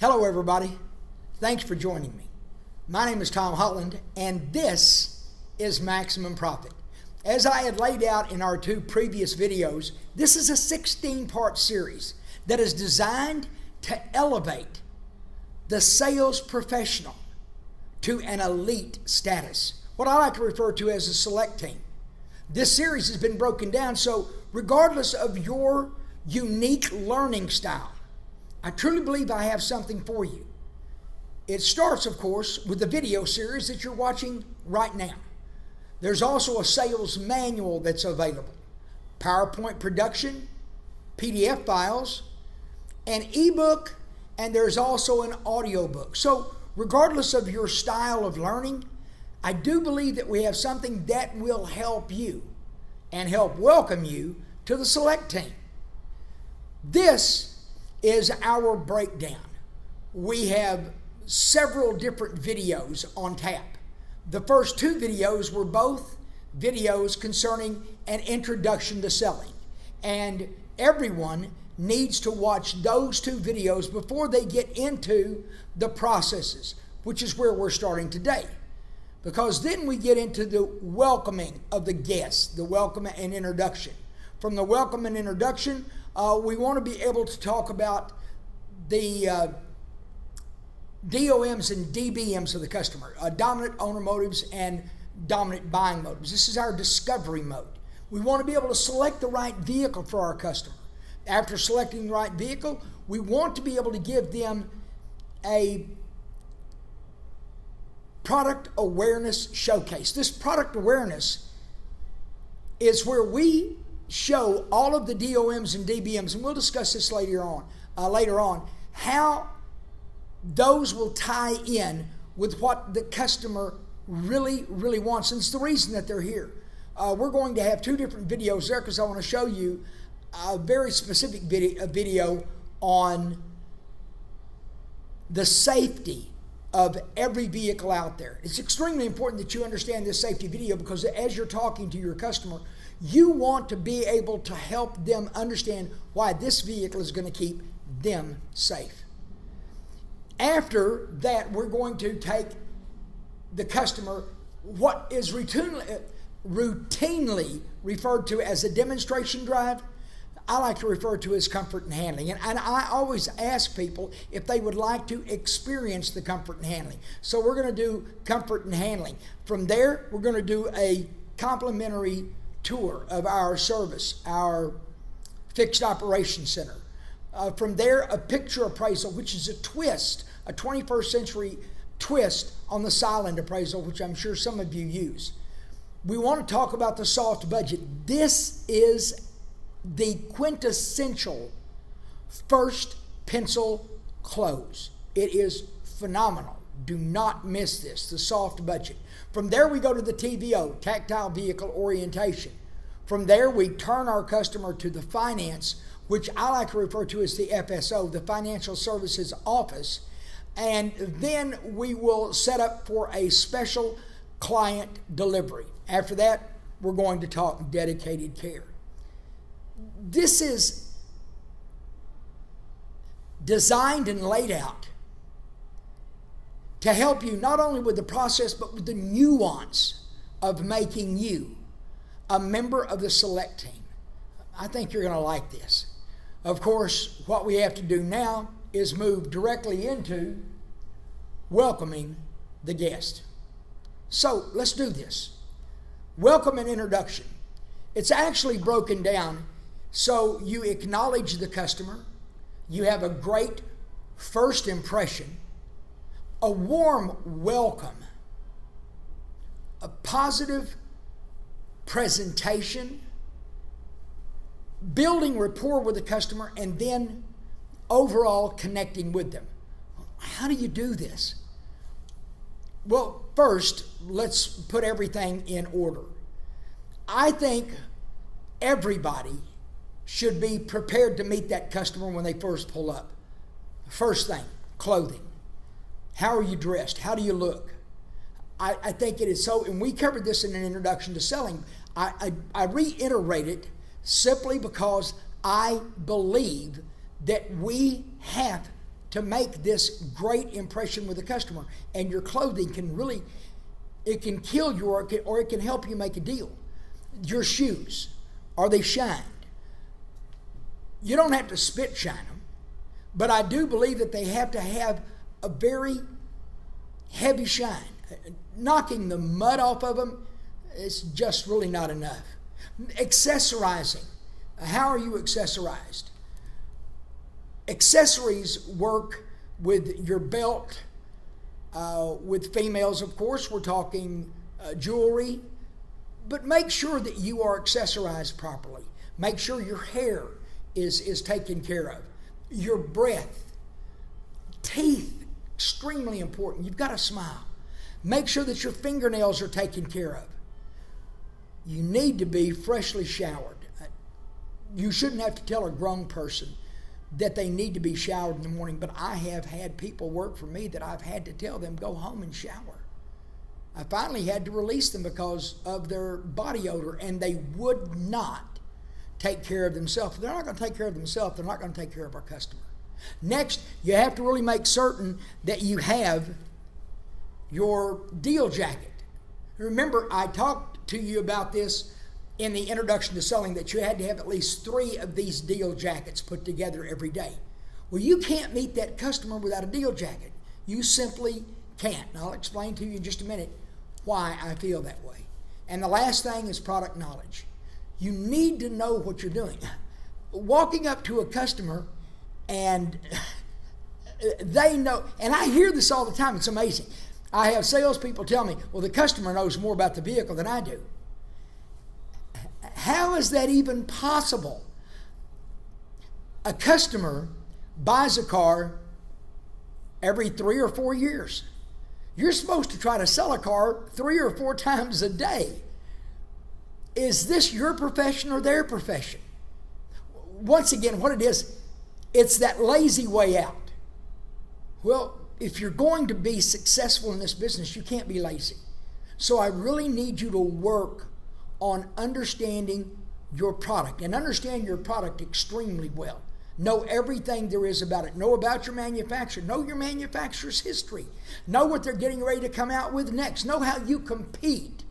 Hello, everybody. Thanks for joining me. My name is Tom Holland, and this is Maximum Profit. As I had laid out in our two previous videos, this is a 16-part series that is designed to elevate the sales professional to an elite status, what I like to refer to as a select team. This series has been broken down, so regardless of your unique learning style, I truly believe I have something for you. It starts, of course, with the video series that you're watching right now. There's also a sales manual that's available, PowerPoint production, PDF files, an ebook, and there's also an audiobook. So regardless of your style of learning, I do believe that we have something that will help you and help welcome you to the select team. This is our breakdown. We have several different videos on tap. The first two videos were both videos concerning an introduction to selling. And everyone needs to watch those two videos before they get into the processes, which is where we're starting today. Because then we get into the welcoming of the guests, the welcome and introduction. From the welcome and introduction, we want to be able to talk about the DOMs and DBMs of the customer, dominant owner motives and dominant buying motives. This is our discovery mode. We want to be able to select the right vehicle for our customer. After selecting the right vehicle, we want to be able to give them a product awareness showcase. This product awareness is where we show all of the DOMs and DBMs, and we'll discuss this later on, how those will tie in with what the customer really wants. And it's the reason that they're here. We're going to have two different videos there because I want to show you a very specific video on the safety of every vehicle out there. It's extremely important that you understand this safety video because as you're talking to your customer, you want to be able to help them understand why this vehicle is going to keep them safe. After that, we're going to take the customer, what is routinely referred to as a demonstration drive, I like to refer to as comfort and handling. And I always ask people if they would like to experience the comfort and handling. So we're going to do comfort and handling. From there, we're going to do a complimentary tour of our service, our fixed operations center. From there, a picture appraisal, which is a twist, a 21st century twist on the silent appraisal, which I'm sure some of you use. We want to talk about the soft budget. This is the quintessential first pencil close. It is phenomenal. Do not miss this, the soft budget. From there, we go to the TVO, tactile vehicle orientation. From there, we turn our customer to the finance, which I like to refer to as the FSO, the Financial Services Office. And then we will set up for a special client delivery. After that, we're going to talk dedicated care. This is designed and laid out to help you not only with the process, but with the nuance of making you a member of the select team. I think you're going to like this. Of course, what we have to do now is move directly into welcoming the guest. So let's do this. Welcome and introduction. It's actually broken down so you acknowledge the customer, you have a great first impression, a warm welcome, a positive presentation, building rapport with the customer, and then overall connecting with them. How do you do this? Well, first, let's put everything in order. I think everybody should be prepared to meet that customer when they first pull up. First thing, clothing. How are you dressed? How do you look? I think it is so, and we covered this in an introduction to selling. I reiterate it simply because I believe that we have to make this great impression with the customer. And your clothing can really, it can kill you, or it can help you make a deal. Your shoes, are they shined? You don't have to spit shine them, but I do believe that they have to have a very heavy shine. Knocking the mud off of them is just really not enough. Accessorizing. How are you accessorized? Accessories work with your belt. With females, of course, we're talking jewelry. But make sure that you are accessorized properly. Make sure your hair is taken care of. Your breath, teeth, extremely important. You've got to smile. Make sure that your fingernails are taken care of. You need to be freshly showered. You shouldn't have to tell a grown person that they need to be showered in the morning, but I have had people work for me that I've had to tell them, go home and shower. I finally had to release them because of their body odor, and they would not take care of themselves. If they're not going to take care of themselves, they're not going to take care of our customer. Next, you have to really make certain that you have your deal jacket. Remember, I talked to you about this in the introduction to selling, that you had to have at least 3 of these deal jackets put together every day. Well, you can't meet that customer without a deal jacket. You simply can't. And I'll explain to you in just a minute why I feel that way. And the last thing is product knowledge. You need to know what you're doing. Walking up to a customer and they know, and I hear this all the time, it's amazing. I have salespeople tell me, well, the customer knows more about the vehicle than I do. How is that even possible? A customer buys a car every 3 or 4 years. You're supposed to try to sell a car 3 or 4 times a day. Is this your profession or their profession? Once again, what it is, it's that lazy way out. Well, if you're going to be successful in this business, you can't be lazy. So I really need you to work on understanding your product, and understand your product extremely well. Know everything there is about it. Know about your manufacturer. Know your manufacturer's history. Know what they're getting ready to come out with next. Know how you compete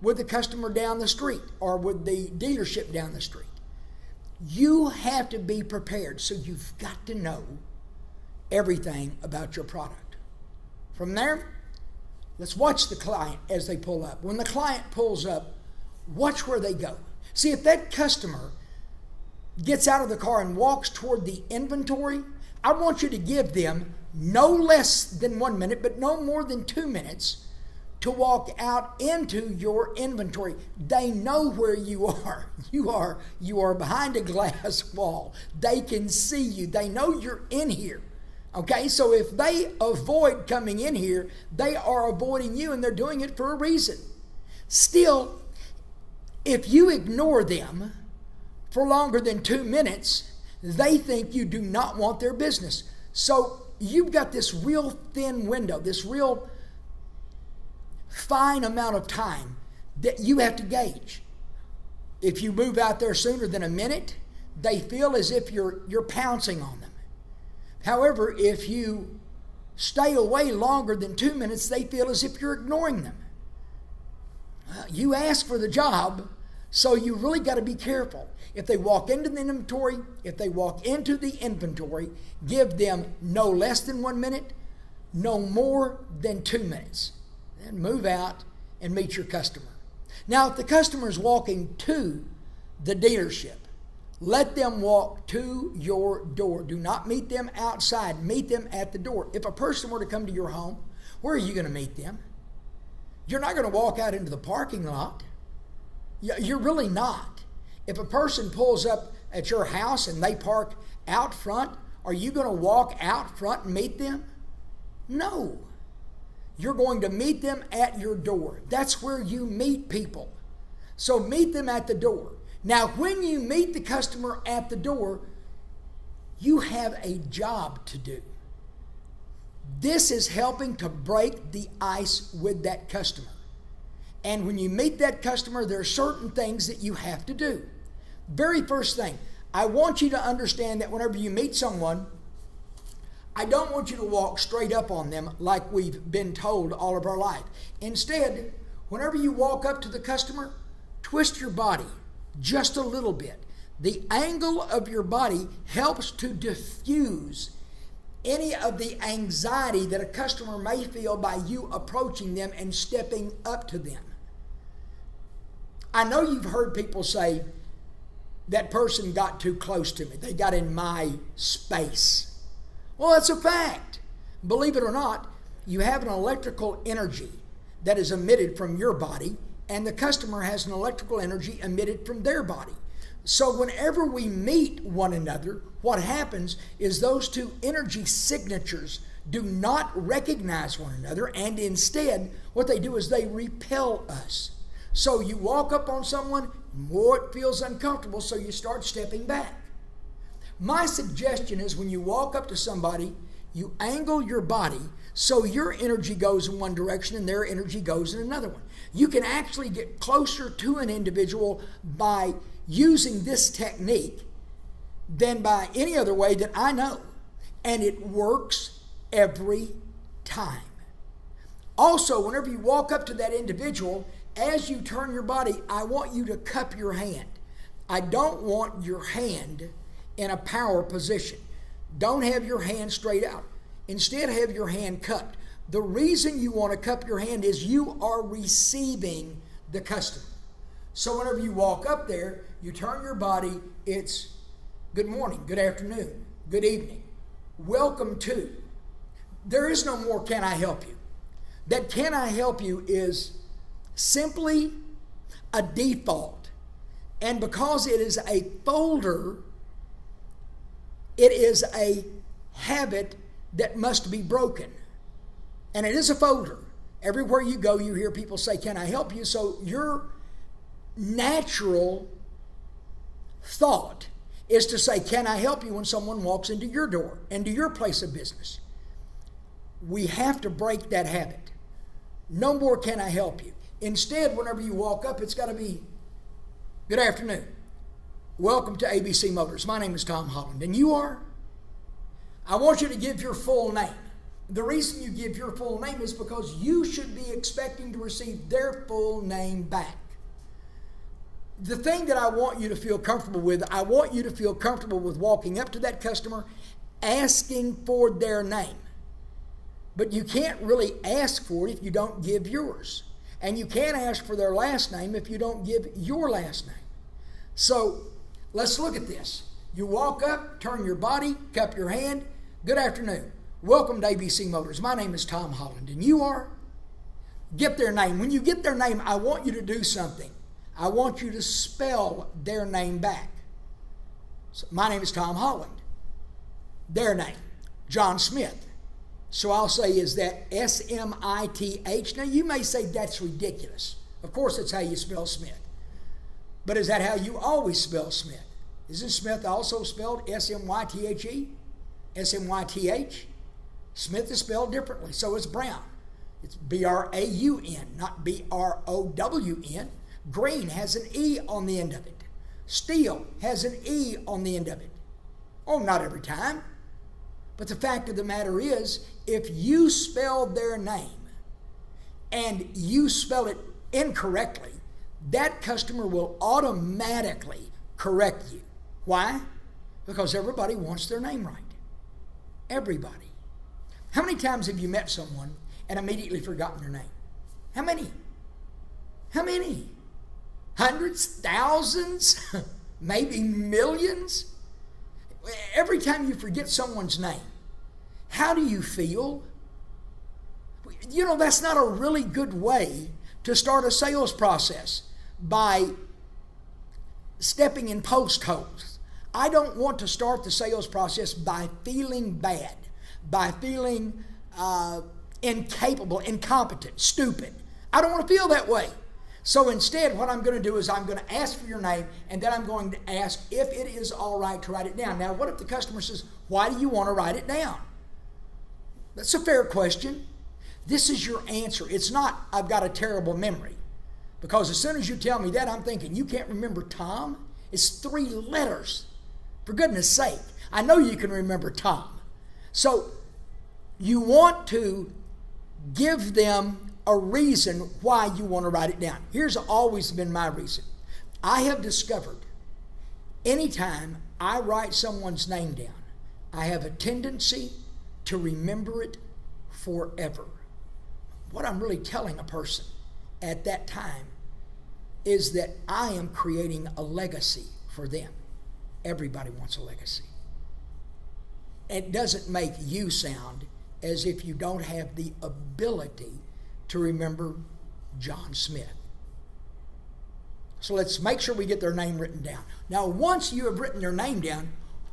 with the customer down the street or with the dealership down the street. You have to be prepared, so you've got to know everything about your product. From there, let's watch the client as they pull up. When the client pulls up, watch where they go. See, if that customer gets out of the car and walks toward the inventory, I want you to give them no less than 1 minute, but no more than 2 minutes to walk out into your inventory. They know where you are. You are behind a glass wall. They can see you. They know you're in here. Okay, so if they avoid coming in here, they are avoiding you, and they're doing it for a reason. Still, if you ignore them for longer than 2 minutes, they think you do not want their business. So you've got this real thin window, this real fine amount of time that you have to gauge. If you move out there sooner than a minute, they feel as if you're pouncing on them. However, if you stay away longer than 2 minutes, they feel as if you're ignoring them. You ask for the job, so you really got to be careful. If they walk into the inventory, give them no less than 1 minute, no more than 2 minutes. Then move out and meet your customer. Now, if the customer is walking to the dealership, let them walk to your door. Do not meet them outside. Meet them at the door. If a person were to come to your home, where are you going to meet them? You're not going to walk out into the parking lot. You're really not. If a person pulls up at your house and they park out front, are you going to walk out front and meet them? No. You're going to meet them at your door. That's where you meet people. So meet them at the door. Now, when you meet the customer at the door, you have a job to do. This is helping to break the ice with that customer. And when you meet that customer, there are certain things that you have to do. Very first thing, I want you to understand that whenever you meet someone, I don't want you to walk straight up on them like we've been told all of our life. Instead, whenever you walk up to the customer, twist your body just a little bit. The angle of your body helps to diffuse any of the anxiety that a customer may feel by you approaching them and stepping up to them. I know you've heard people say, that person got too close to me. They got in my space. Well, that's a fact. Believe it or not, you have an electrical energy that is emitted from your body, and the customer has an electrical energy emitted from their body. So whenever we meet one another, what happens is those two energy signatures do not recognize one another, and instead what they do is they repel us. So you walk up on someone, more it feels uncomfortable, so you start stepping back. My suggestion is when you walk up to somebody, you angle your body so your energy goes in one direction and their energy goes in another one. You can actually get closer to an individual by using this technique than by any other way that I know. And it works every time. Also, whenever you walk up to that individual, as you turn your body, I want you to cup your hand. I don't want your hand in a power position. Don't have your hand straight out. Instead, have your hand cupped. The reason you want to cup your hand is you are receiving the customer. So whenever you walk up there, you turn your body, it's good morning, good afternoon, good evening, welcome to. There is no more can I help you. That can I help you is simply a default. And because it is a folder, it is a habit that must be broken. And it is a folder. Everywhere you go, you hear people say, can I help you? So your natural thought is to say, can I help you when someone walks into your door, into your place of business? We have to break that habit. No more can I help you. Instead, whenever you walk up, it's got to be, good afternoon. Welcome to ABC Motors. My name is Tom Holland, and you are? I want you to give your full name. The reason you give your full name is because you should be expecting to receive their full name back. The thing that I want you to feel comfortable with, I want you to feel comfortable with walking up to that customer, asking for their name. But you can't really ask for it if you don't give yours. And you can't ask for their last name if you don't give your last name. So let's look at this. You walk up, turn your body, cup your hand. Good afternoon. Welcome to ABC Motors. My name is Tom Holland, and you are? Get their name. When you get their name, I want you to do something. I want you to spell their name back. So my name is Tom Holland. Their name, John Smith. So I'll say, is that S-M-I-T-H? Now you may say that's ridiculous. Of course it's how you spell Smith. But is that how you always spell Smith? Isn't Smith also spelled S-M-Y-T-H-E? S-M-Y-T-H? Smith is spelled differently. So is Brown. It's B-R-A-U-N, not B-R-O-W-N. Green has an E on the end of it. Steel has an E on the end of it. Oh, not every time. But the fact of the matter is, if you spell their name and you spell it incorrectly, that customer will automatically correct you. Why? Because everybody wants their name right. Everybody. How many times have you met someone and immediately forgotten their name? How many? How many? Hundreds? Thousands? Maybe millions? Every time you forget someone's name, how do you feel? You know, that's not a really good way to start a sales process, by stepping in post holes. I don't want to start the sales process by feeling bad, by feeling incapable, incompetent, stupid. I don't want to feel that way. So instead, what I'm going to do is I'm going to ask for your name, and then I'm going to ask if it is all right to write it down. Now, what if the customer says, why do you want to write it down? That's a fair question. This is your answer. It's not, I've got a terrible memory. Because as soon as you tell me that, I'm thinking, you can't remember Tom? It's 3 letters. For goodness sake. I know you can remember Tom. So You want to give them a reason why you want to write it down. Here's always been my reason. I have discovered anytime I write someone's name down, I have a tendency to remember it forever. What I'm really telling a person at that time is that I am creating a legacy for them. Everybody wants a legacy. It doesn't make you sound as if you don't have the ability to remember John Smith. So let's make sure we get their name written down. Now, once you have written their name down,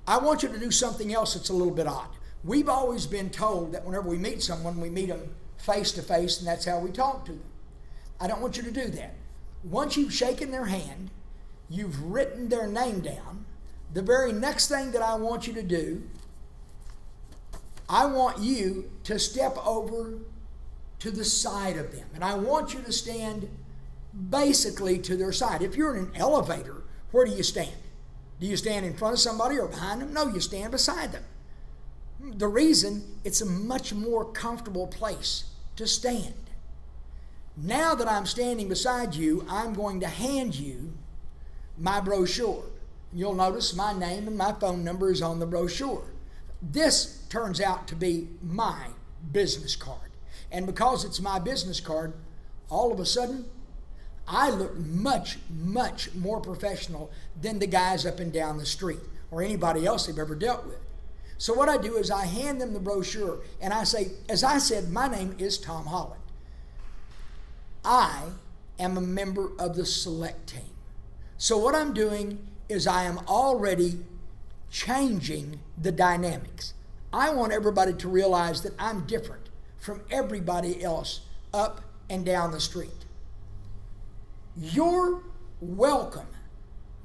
I want you to do something else that's a little bit odd. We've always been told that whenever we meet someone, we meet them face to face, and that's how we talk to them. I don't want you to do that. Once you've shaken their hand, you've written their name down, the very next thing that I want you to do, I want you to step over to the side of them. And I want you to stand basically to their side. If you're in an elevator, where do you stand? Do you stand in front of somebody or behind them? No, you stand beside them. The reason, it's a much more comfortable place to stand. Now that I'm standing beside you, I'm going to hand you my brochure. You'll notice my name and my phone number is on the brochure. This turns out to be my business card. And because it's my business card, all of a sudden, I look much, much more professional than the guys up and down the street or anybody else they've ever dealt with. So what I do is I hand them the brochure and I say, as I said, my name is Tom Holland. I am a member of the select team. So what I'm doing is I am already changing the dynamics. I want everybody to realize that I'm different from everybody else up and down the street. Your welcome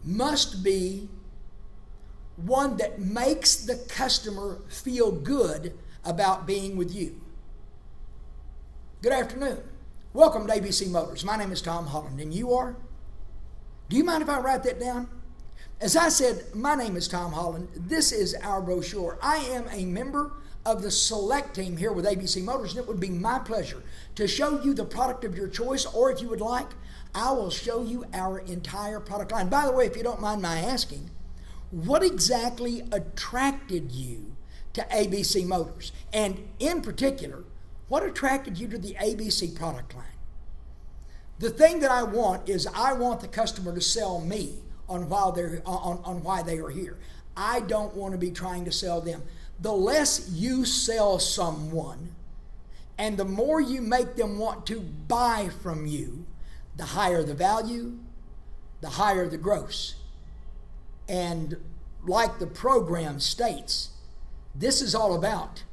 must be one that makes the customer feel good about being with you. Good afternoon. Welcome to ABC Motors. My name is Tom Holland, and you are? Do you mind if I write that down? As I said, my name is Tom Holland. This is our brochure. I am a member of the select team here with ABC Motors, and it would be my pleasure to show you the product of your choice, or if you would like, I will show you our entire product line. By the way, if you don't mind my asking, what exactly attracted you to ABC Motors? And in particular, what attracted you to the ABC product line? The thing that I want is I want the customer to sell me on why they are here. I don't want to be trying to sell them. The less you sell someone and the more you make them want to buy from you, the higher the value, the higher the gross. And like the program states, this is all about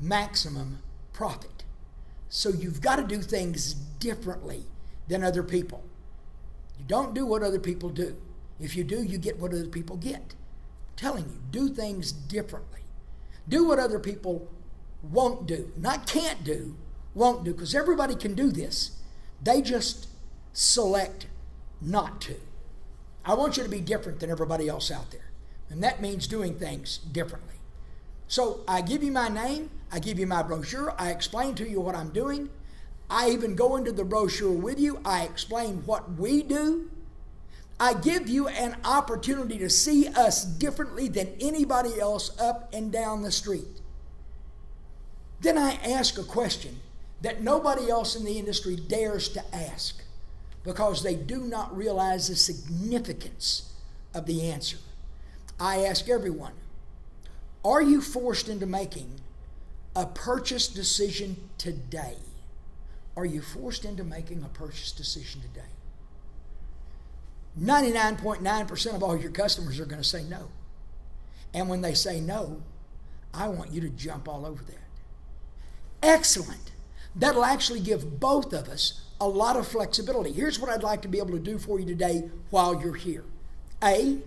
maximum profit. So you've got to do things differently than other people. You don't do what other people do. If you do, you get what other people get. I'm telling you, do things differently. Do what other people won't do. Not can't do, won't do, because everybody can do this. They just select not to. I want you to be different than everybody else out there. And that means doing things differently. So I give you my name, I give you my brochure, I explain to you what I'm doing. I even go into the brochure with you, I explain what we do. I give you an opportunity to see us differently than anybody else up and down the street. Then I ask a question that nobody else in the industry dares to ask because they do not realize the significance of the answer. I ask everyone, are you forced into making a purchase decision today? Are you forced into making a purchase decision today? 99.9% of all your customers are going to say no. And when they say no, I want you to jump all over that. Excellent. That'll actually give both of us a lot of flexibility. Here's what I'd like to be able to do for you today while you're here. A,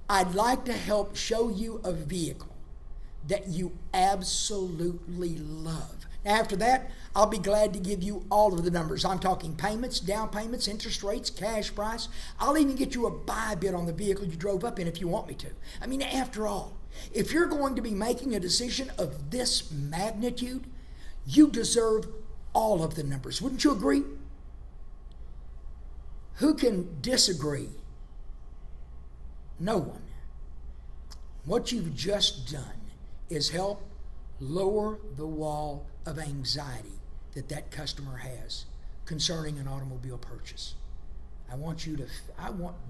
I'd like to help show you a vehicle that you absolutely love. After that, I'll be glad to give you all of the numbers. I'm talking payments, down payments, interest rates, cash price. I'll even get you a buy bid on the vehicle you drove up in if you want me to. I mean, after all, if you're going to be making a decision of this magnitude, You deserve all of the numbers. Wouldn't you agree? Who can disagree? No one. What you've just done is help lower the wall of anxiety that customer has concerning an automobile purchase. I want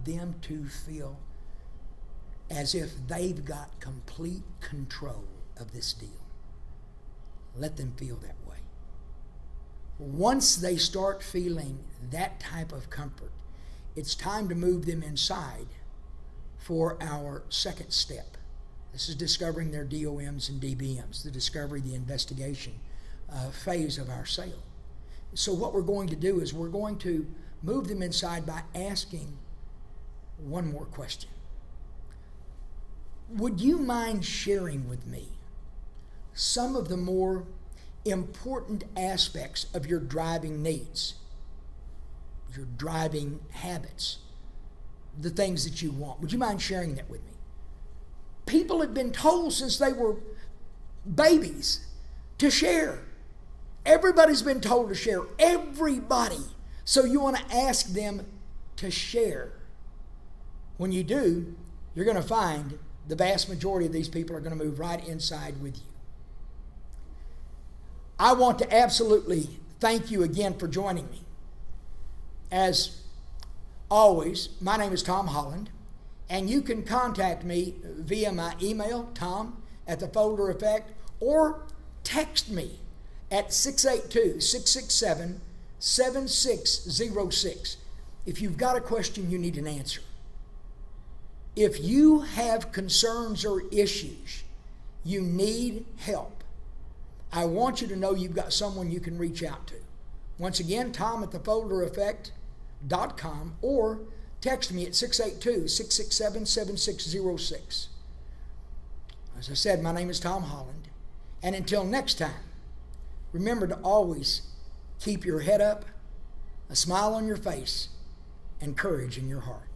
them to feel as if they've got complete control of this deal. Let them feel that way. Once they start feeling that type of comfort, it's time to move them inside for our second step. This is discovering their DOMs and DBMs, the discovery, the investigation phase of our sale. So what we're going to do is we're going to move them inside by asking one more question. Would you mind sharing with me some of the more important aspects of your driving needs, your driving habits, the things that you want? Would you mind sharing that with me? People have been told since they were babies to share. Everybody's been told to share. Everybody. So you want to ask them to share. When you do, you're going to find the vast majority of these people are going to move right inside with you. I want to absolutely thank you again for joining me. As always, my name is Tom Holland, and you can contact me via my email, tom@thefoldereffect, or text me at 682-667-7606 if you've got a question you need an answer. If you have concerns or issues, you need help, I want you to know you've got someone you can reach out to. Once again, tom@thefoldereffect.com, or text me at 682-667-7606. As I said, my name is Tom Holland, and until next time, remember to always keep your head up, a smile on your face, and courage in your heart.